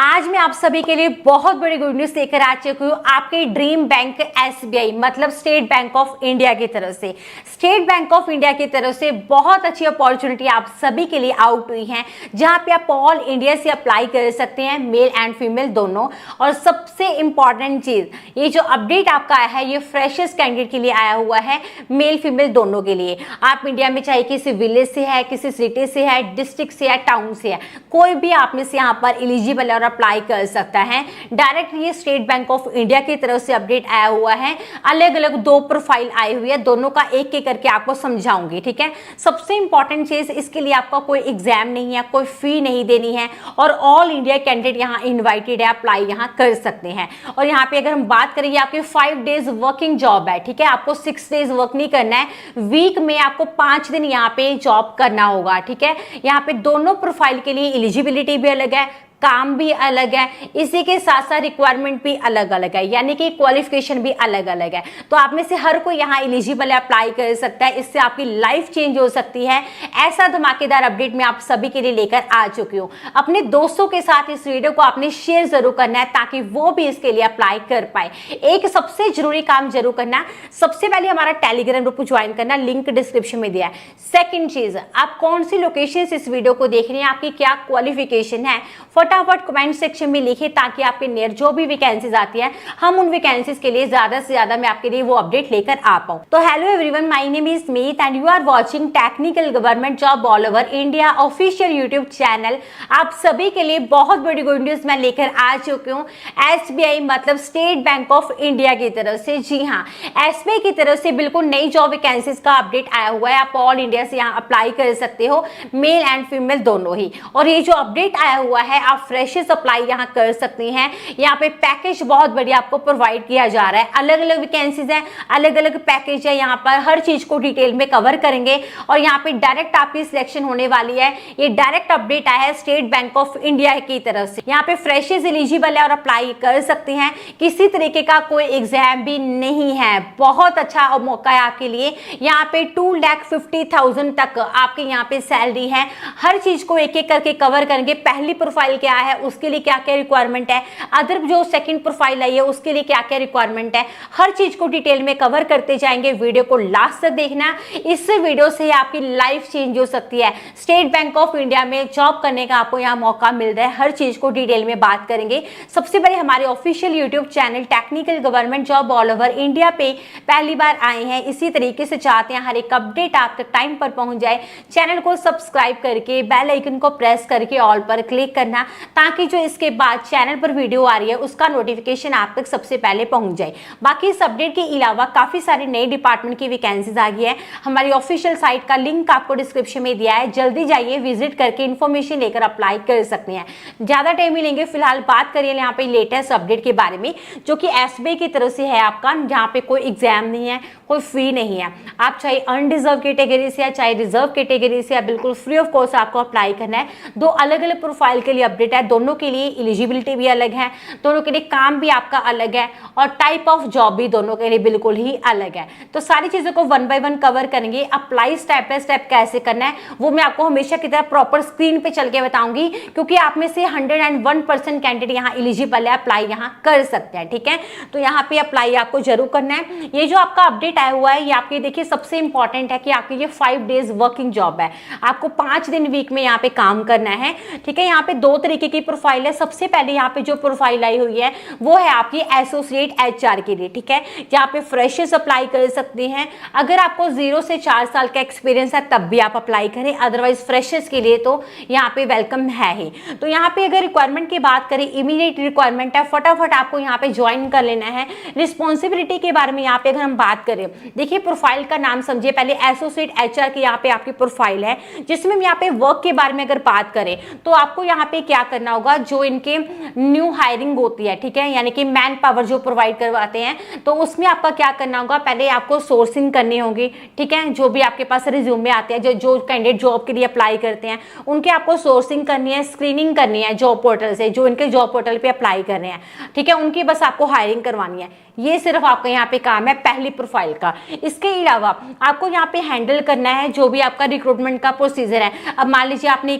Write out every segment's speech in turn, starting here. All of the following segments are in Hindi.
आज मैं आप सभी के लिए बहुत बड़ी गुड न्यूज लेकर आ चुकी हूँ आपके ड्रीम बैंक एसबीआई मतलब स्टेट बैंक ऑफ इंडिया की तरफ से। स्टेट बैंक ऑफ इंडिया की तरफ से बहुत अच्छी अपॉर्चुनिटी आप सभी के लिए आउट हुई है, जहां पे आप ऑल इंडिया से अप्लाई कर सकते हैं, मेल एंड फीमेल दोनों। और सबसे इंपॉर्टेंट चीज, ये जो अपडेट आपका आया है ये फ्रेशर्स कैंडिडेट के लिए आया हुआ है, मेल फीमेल दोनों के लिए। आप इंडिया में चाहे किसी विलेज से है, किसी सिटी से है, डिस्ट्रिक्ट से है, टाउन से है, कोई भी आप में से यहाँ पर एलिजिबल है और अप्लाई कर सकता है। डायरेक्ट ये स्टेट बैंक ऑफ इंडिया की तरफ से अपडेट आया हुआ है। अलग अलग दो प्रोफाइल आई हुई है, दोनों का एक एक करके आपको समझाऊंगी, ठीक है। सबसे इंपॉर्टेंट चीज, इसके लिए आपका कोई एग्जाम नहीं है, कोई फी नहीं देनी है और ऑल इंडिया कैंडिडेट यहाँ इन्वाइटेड है, अप्लाई यहाँ कर सकते हैं। और यहाँ पे अगर हम बात करें, आपके 5 डेज वर्किंग जॉब है, ठीक है। आपको 6 डेज वर्क नहीं करना है, वीक में आपको 5 दिन यहाँ पे जॉब करना होगा, ठीक है। यहाँ पे दोनों प्रोफाइल के लिए एलिजिबिलिटी भी अलग है, काम भी अलग है, इसी के साथ साथ रिक्वायरमेंट भी अलग अलग है, यानी कि क्वालिफिकेशन भी अलग अलग है। तो आप में से हर कोई यहाँ एलिजिबल है, अप्लाई कर सकता है, इससे आपकी लाइफ चेंज हो सकती है। ऐसा धमाकेदार अपडेट मैं आप सभी के लिए लेकर आ चुकी हूँ। अपने दोस्तों के साथ इस वीडियो को आपने शेयर जरूर करना है ताकि वो भी इसके लिए अप्लाई कर पाए। एक सबसे जरूरी काम जरूर करना, सबसे पहले हमारा टेलीग्राम ग्रुप ज्वाइन करना, लिंक डिस्क्रिप्शन में दिया है। सेकेंड चीज, आप कौन सी लोकेशन से इस वीडियो को देख रहे हैं, आपकी क्या क्वालिफिकेशन है, फटाफट कमेंट सेक्शन में लिखिए ताकि आपके नियर जो भी वैकेंसीज आती है, हम उन वैकेंसीज के लिए ज्यादा से ज्यादा मैं आपके लिए वो अपडेट लेकर आ पाऊं। तो hello everyone, my name is Meet and you are watching technical government job all over India official YouTube channel. आप सभी के लिए बहुत बड़ी गुड न्यूज मैं लेकर आ चुकी हूँ एसबीआई मतलब स्टेट बैंक ऑफ इंडिया की तरफ से। जी हाँ, एसबीआई की तरफ से बिल्कुल नई जॉब वैकेंसीज का अपडेट आया हुआ है। आप ऑल इंडिया से यहाँ अप्लाई कर सकते हो, मेल एंड फीमेल दोनों ही। और ये जो अपडेट आया हुआ है, आप फ्रेशर्स अप्लाई यहाँ कर सकती हैं। यहाँ पे पैकेज बहुत बढ़िया आपको प्रोवाइड किया जा रहा है, अलग अलग वैकेंसीज हैं, अलग अलग पैकेज है। यहाँ पर हर चीज को डिटेल में कवर करेंगे और यहाँ पे डायरेक्ट आपकी सिलेक्शन होने वाली है। ये डायरेक्ट अपडेट आया है स्टेट बैंक ऑफ इंडिया की तरफ से। यहाँ पे फ्रेशर्स एलिजिबल है और अप्लाई कर सकती हैं, किसी तरीके का कोई एग्जाम भी नहीं है। बहुत अच्छा मौका है आपके लिए। यहाँ पे 2,50,000 तक आपके यहाँ पे सैलरी है। हर चीज को एक एक करके कवर करेंगे। पहली प्रोफाइल क्या है, उसके लिए क्या क्या रिक्वायरमेंट है, अदर जो सेकंड प्रोफाइल आई है उसके लिए क्या क्या रिक्वायरमेंट है, हर चीज को डिटेल में कवर करते जाएंगे। वीडियो को लास्ट तक देखना, इस वीडियो से आपकी लाइफ चेंज हो सकती है। स्टेट बैंक ऑफ इंडिया में जॉब करने का आपको यहाँ मौका मिल रहा है, हर चीज को डिटेल में बात करेंगे। सबसे पहले हमारे official YouTube channel technical government job all over India पे पहली बार आए हैं, इसी तरीके से चाहते हैं हर एक अपडेट आप तक टाइम पर पहुंच जाए, चैनल को सब्सक्राइब करके बेल आइकन को प्रेस करके ऑल पर क्लिक करना ताकि जो इसके बाद चैनल पर वीडियो आ रही है उसका नोटिफिकेशन आप तक सबसे पहले पहुंच जाए। बाकी इस अपडेट के अलावा काफी सारे नए डिपार्टमेंट की वैकेंसीज आ गई है। हमारी ऑफिशियल साइट का लिंक आपको डिस्क्रिप्शन में दिया है, जल्दी जाइए, विजिट करके इन्फॉर्मेशन लेकर अप्लाई कर सकते हैं। ज्यादा टाइम ही लेंगे, फिलहाल बात करिए यहाँ पे लेटेस्ट अपडेट के बारे में जो कि एसबीआई की तरफ से है आपका, जहाँ पे कोई एग्जाम नहीं है, कोई फी नहीं है। आप चाहे अनडिजर्व कैटेगरी से या चाहे रिजर्व कैटेगरी से, बिल्कुल फ्री ऑफ कॉस्ट आपको अप्लाई करना है। दो अलग अलग प्रोफाइल के लिए अपडेट है, दोनों के लिए एलिजिबिलिटी भी अलग है, दोनों के लिए काम भी आपका अलग है और टाइप ऑफ जॉब भी दोनों के लिए बिल्कुल ही अलग है। तो सारी चीजों को 1 बाय 1 कवर करेंगे। अप्लाई स्टेप बाय स्टेप कैसे करना है वो मैं आपको हमेशा की तरह प्रॉपर स्क्रीन पे चल के बताऊंगी, क्योंकि आप में से 101% कैंडिडेट यहाँ एलिजिबल है, अप्लाई यहाँ कर सकते हैं, ठीक है। तो यहाँ पे अप्लाई आपको जरूर करना है। ये जो आपका अपडेट आया हुआ है, ये आपके देखिए सबसे इंपॉर्टेंट है कि आपकी ये 5 डेज वर्किंग जॉब है, आपको 5 दिन वीक में यहाँ पे काम करना है, ठीक है। यहाँ पे 2 तरीके की प्रोफाइल है। सबसे पहले यहाँ पे जो प्रोफाइल आई हुई है वो है आपकी एसोसिएट एचआर के लिए, ठीक है, जहाँ पे फ्रेशर्स अप्लाई कर सकते हैं। अगर आपको 0 से 4 साल का एक्सपीरियंस है तब भी आप अप्लाई करें, अदरवाइज फ्रेशर्स के लिए तो यहाँ पे वेलकम है ही। तो यहाँ पे अगर रिक्वायरमेंट की बात करें, इमीडिएट रिक्वायरमेंट है, फटाफट आपको यहाँ पे ज्वाइन कर लेना है। रिस्पॉन्सिबिलिटी के बारे में यहाँ पे अगर हम बात करें, देखिए प्रोफाइल का नाम समझिए, पहले एसोसिएट एचआर की यहाँ पे आपकी प्रोफाइल है, जिसमें यहाँ पे वर्क के बारे में अगर बात करें तो आपको यहाँ पे क्या करना होगा, जो इनके न्यू हायरिंग होती है, ठीक है, यानी कि मैन पावर जो प्रोवाइड करवाते हैं, तो उसमें आपका क्या करना होगा, पहले आपको सोर्सिंग करनी होगी, ठीक है। जो भी आपके पास रिज्यूमे आते हैं, जो कैंडिडेट जॉब के लिए अप्लाई करते हैं, उनके आपको सोर्सिंग करनी है, स्क्रीनिंग करनी है जॉब पोर्टल से, जो इनके जॉब पोर्टल पे अप्लाई कर रहे हैं, ठीक है, उनकी बस आपको हायरिंग करवानी है। ये सिर्फ आपका यहाँ पे काम है पहली प्रोफाइल का। इसके अलावा आपको यहाँ पे हैंडल करना है जो भी आपका रिक्रूटमेंट का प्रोसीजर है। अब मान लीजिए आपने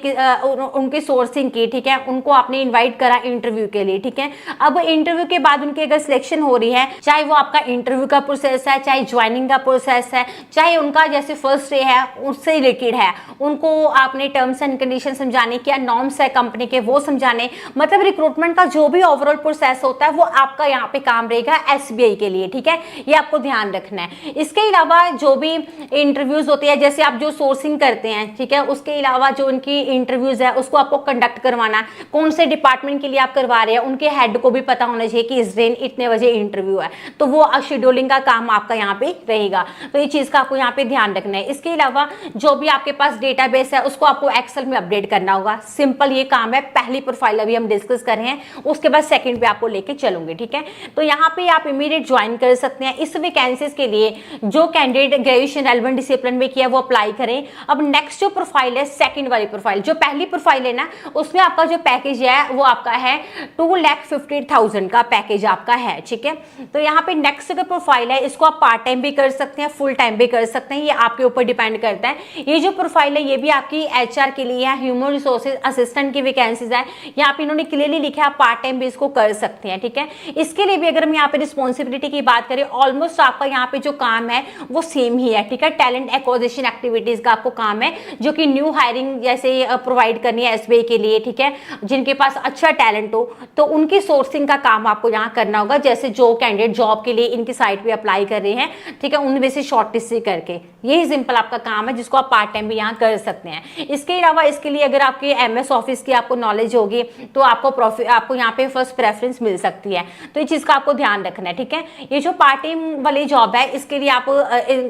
उनकी सोर्सिंग की, ठीक है, है, उनको आपने इन्वाइट करा इंटरव्यू के लिए, ठीक है। अब इंटरव्यू के बाद उनकी अगर सिलेक्शन हो रही है, चाहे वो आपका इंटरव्यू का प्रोसेस है, चाहे ज्वाइनिंग का प्रोसेस है, चाहे उनका जैसे फर्स्ट डे है उससे रिलेटेड है, उनको आपने टर्म्स एंड कंडीशन समझाने, क्या नॉर्म्स है कंपनी के वो समझाने, मतलब रिक्रूटमेंट का जो भी ओवरऑल प्रोसेस होता है वो आपका यहाँ पे काम रहेगा एसबीआई के लिए, ठीक है। ये आपको ध्यान रखना है। इसके अलावा जो भी इंटरव्यूज होते हैं, जैसे आप जो सोर्सिंग करते हैं, ठीक है, उसके अलावा जो उनकी इंटरव्यूज है उसको आपको कंडक्ट करवाना, कौन से डिपार्टमेंट के लिए आप करवा रहे हैं, उनके हेड को भी पता होना चाहिए कि इस दिन इतने बजे इंटरव्यू है, तो वो शेड्यूलिंग का काम आपका यहाँ पे रहेगा। तो ये चीज का आपको यहाँ पे ध्यान रखना है। इसके अलावा जो भी आपके पास डेटाबेस है उसको आपको एक्सेल में अपडेट करना होगा। सिंपल ये काम है। पहली प्रोफाइल अभी हम डिस्कस कर रहे हैं, उसके बाद सेकंड पे आपको लेके चलूंगे, ठीक है। तो यहाँ पे आप इमीडिएट ज्वाइन कर सकते हैं। इस वैकेंसीज के लिए जो कैंडिडेट ग्रेजुएशन रेलेवेंट डिसिप्लिन में किया वो अप्लाई करें। अब नेक्स्ट जो प्रोफाइल है, सेकंड वाली प्रोफाइल, जो पहली प्रोफाइल है ना, उसमें आपका जो पैकेज है वो आपका है 2,50,000 का पैकेज आपका है, ठीक है। तो यहाँ पे नेक्स्ट जो प्रोफाइल है इसको आप पार्ट टाइम भी कर सकते हैं, फुल टाइम भी कर सकते हैं, ये आपके ऊपर डिपेंड करता है। ये जो प्रोफाइल है ये भी आपकी एचआर के लिए है, ह्यूमन रिसोर्सेज असिस्टेंट की वैकेंसीज है। यहाँ पे इन्होंने क्लियरली लिखा है आप पार्ट टाइम भी इसको कर सकते हैं, ठीक है। इसके लिए भी अगर हम यहाँ पे रिस्पॉन्सिबिलिटी की बात करें, ऑलमोस्ट आपका यहाँ पे जो काम है वो सेम ही है, ठीक है। टैलेंट एक्विजिशन एक्टिविटीज का आपको काम है, जो कि न्यू हायरिंग जैसे प्रोवाइड करनी है एसबीआई के लिए, ठीक है। जिनके पास अच्छा टैलेंट हो तो उनकी सोर्सिंग का काम आपको यहाँ करना होगा। जैसे जो कैंडिडेट जॉब के लिए इनकी साइट पे अप्लाई कर रहे हैं, ठीक है, उनमें से शॉर्टलिस्ट करके, यही सिंपल आपका काम है जिसको आप पार्ट टाइम भी यहाँ कर सकते हैं। इसके अलावा इसके लिए अगर आपके एमएस ऑफिस की आपको नॉलेज होगी तो आपको यहाँ पे फर्स्ट प्रेफरेंस मिल सकती है। तो ये चीज का आपको ध्यान रखना है, ठीक है। ये जो पार्ट टाइम वाली जॉब है इसके लिए आप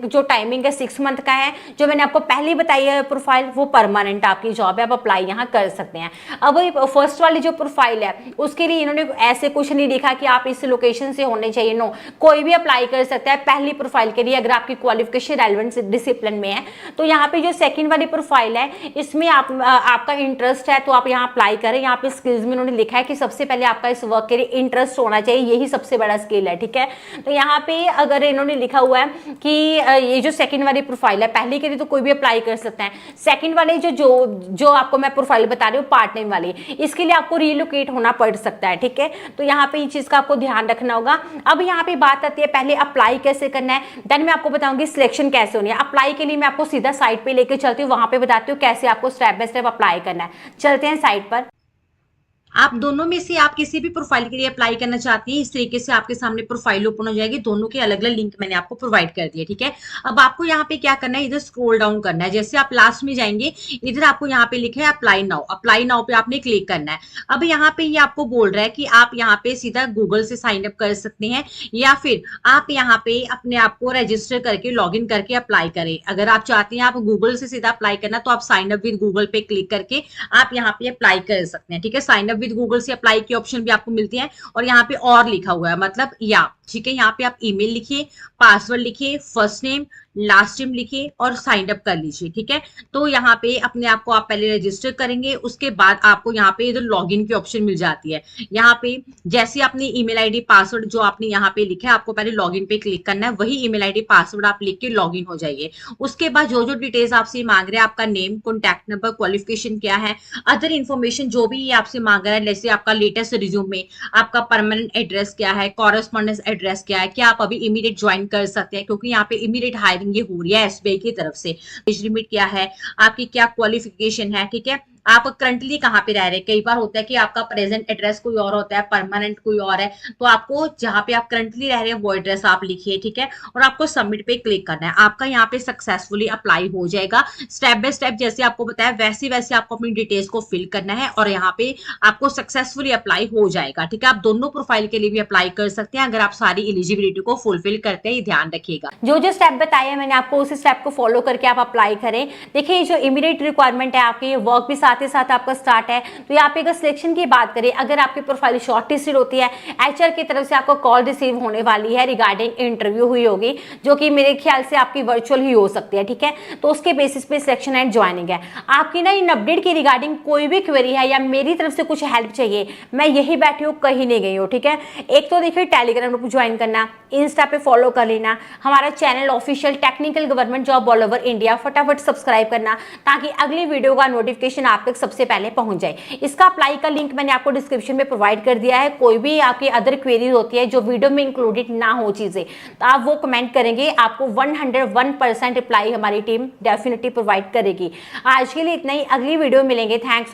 जो टाइमिंग है 6 मंथ का है। जो मैंने आपको पहले बताई है प्रोफाइल, वो परमानेंट आपकी जॉब है, आप अप्लाई यहाँ कर सकते हैं। अब फर्स्ट वाली जो प्रोफाइल है उसके लिए इन्होंने ऐसे कुछ नहीं लिखा कि आप इस लोकेशन से होने चाहिए, नो, कोई भी अप्लाई कर सकता है पहली प्रोफाइल के लिए अगर आपकी क्वालिफिकेशन रेलेवेंट डिसिप्लिन में है। तो यहाँ पे जो सेकंड वाली प्रोफाइल है इसमें आपका इंटरेस्ट है तो आप यहाँ अप्लाई करें। यहाँ पे स्किल्स में उन्होंने लिखा है कि सबसे पहले आपका इस वर्क के लिए इंटरेस्ट होना चाहिए, यही सबसे बड़ा स्किल है, ठीक है। तो यहाँ पे अगर इन्होंने लिखा हुआ है कि ये जो सेकंड वाली प्रोफाइल है, पहले के लिए तो कोई भी अप्लाई कर सकता है। सेकंड वाले जो आपको मैं प्रोफाइल बता रही हूँ पार्ट टाइम वाली, इसके लिए आपको रिलोकेट होना पड़ सकता है, ठीक है। तो यहाँ पे ये चीज का आपको ध्यान रखना होगा। अब यहाँ पे बात आती है पहले अप्लाई कैसे करना है, देन मैं आपको बताऊंगी सिलेक्शन कैसे होनी है। अप्लाई के लिए मैं आपको सीधा साइट पे लेके चलती हूँ, वहां पे बताती हूँ कैसे आपको स्टेप बाय स्टेप अप्लाई करना है। चलते हैं साइट पर। आप दोनों में से आप किसी भी प्रोफाइल के लिए अप्लाई करना चाहती हैं, इस तरीके से आपके सामने प्रोफाइल ओपन हो जाएगी। दोनों के अलग अलग लिंक मैंने आपको प्रोवाइड कर दिया, ठीक है। अब आपको यहाँ पे क्या करना है, इधर स्क्रॉल डाउन करना है। जैसे आप लास्ट में जाएंगे, इधर आपको यहाँ पे लिखा है अप्लाई नाउ। अप्लाई नाउ पे आपने क्लिक करना है। अब यहाँ पे ये आपको बोल रहा है कि आप यहाँ पे सीधा गूगल से साइन अप कर सकते हैं, या फिर आप यहाँ पे अपने आप को रजिस्टर करके लॉग इन करके अप्लाई करें। अगर आप चाहते हैं आप गूगल से सीधा अप्लाई करना, तो आप साइन अप विद गूगल पे क्लिक करके आप यहाँ पे अप्लाई कर सकते हैं, ठीक है। साइन अप विद गूगल से अप्लाई की ऑप्शन भी आपको मिलती है। और यहाँ पे और लिखा हुआ है, मतलब या, ठीक है। यहाँ पे आप ईमेल लिखिए, पासवर्ड लिखिए, फर्स्ट नेम लास्ट नेम लिखिए और साइन अप कर लीजिए, ठीक है। तो यहाँ पे अपने आप को आप पहले रजिस्टर करेंगे, उसके बाद आपको यहाँ पे इधर लॉगिन की ऑप्शन मिल जाती है। यहाँ पे जैसे आपने ईमेल आईडी पासवर्ड जो आपने यहाँ पे लिखा है, आपको पहले लॉगिन पे क्लिक करना है। वही ईमेल आईडी पासवर्ड आप लिख के लॉगिन हो जाइए। उसके बाद जो जो डिटेल्स आपसे मांग रहे हैं, आपका नेम, कॉन्टैक्ट नंबर, क्वालिफिकेशन क्या है, अदर इन्फॉर्मेशन जो भी आपसे मांग रहा है, जैसे आपका लेटेस्ट रिज्यूमे, आपका परमानेंट एड्रेस क्या है, कॉरेस्पॉन्डेंस एड्रेस क्या है, क्या आप अभी इमीडिएट ज्वाइन कर सकते हैं, क्योंकि यहाँ पे इमीडिएट हायरिंग ये हो रही है एसबीआई की तरफ से। एज लिमिट क्या है, आपकी क्या क्वालिफिकेशन है, ठीक है। आप करंटली कहाँ पे रह रहे हैं, कई बार होता है कि आपका प्रेजेंट एड्रेस कोई और होता है, परमानेंट कोई और है, तो आपको जहाँ पे आप करंटली रह रहे हैं वो एड्रेस आप लिखिए, ठीक है। और आपको सबमिट पे क्लिक करना है। आपका यहाँ पे सक्सेसफुली अप्लाई हो जाएगा। स्टेप बाय स्टेप जैसे आपको बताया वैसे वैसे आपको अपनी डिटेल्स को फिल करना है और यहाँ पे आपको सक्सेसफुली अप्लाई हो जाएगा, ठीक है। आप दोनों प्रोफाइल के लिए भी अप्लाई कर सकते हैं अगर आप सारी एलिजिबिलिटी को फुलफिल करते हैं, ये ध्यान रखिएगा। जो जो स्टेप बताया मैंने आपको, उस स्टेप को फॉलो करके आप अप्लाई करें। देखिए जो इमीडिएट रिक्वायरमेंट है आपकी, वर्क भी साथ ही साथ आपका स्टार्ट है। तो यहाँ पे अगर सिलेक्शन की बात करें, अगर आपकी प्रोफाइल शॉर्टलिस्टेड होती है, एचआर की तरफ से आपको कॉल रिसीव होने वाली है, रिगार्डिंग इंटरव्यू हुई होगी, जो कि मेरे ख्याल से आपकी वर्चुअल ही हो सकती है, ठीक है। तो उसके बेसिस पे सिलेक्शन एंड ज्वाइनिंग है। आपकी ना इन अपडेट की रिगार्डिंग कोई भी क्वेरी है या मेरी तरफ से कुछ हेल्प चाहिए, मैं यही बैठी हूँ, कहीं नहीं गई हूँ, ठीक है। एक तो देखिए टेलीग्राम ग्रुप ज्वाइन करना, इंस्टा पे फॉलो कर लेना, हमारा channel official technical government job all over India फटाफट सब्सक्राइब करना, ताकि अगली वीडियो का नोटिफिकेशन आप आप तक सबसे पहले पहुंच जाए। इसका अप्लाई का लिंक मैंने आपको डिस्क्रिप्शन में प्रोवाइड कर दिया है। कोई भी आपकी अदर क्वेरी होती है जो वीडियो में इंक्लूडेड ना हो चीजें, तो आप वो कमेंट करेंगे, आपको 101% रिप्लाई हमारी टीम डेफिनेटली प्रोवाइड करेगी। आज के लिए इतना ही, अगली वीडियो मिलेंगे। थैंक्स।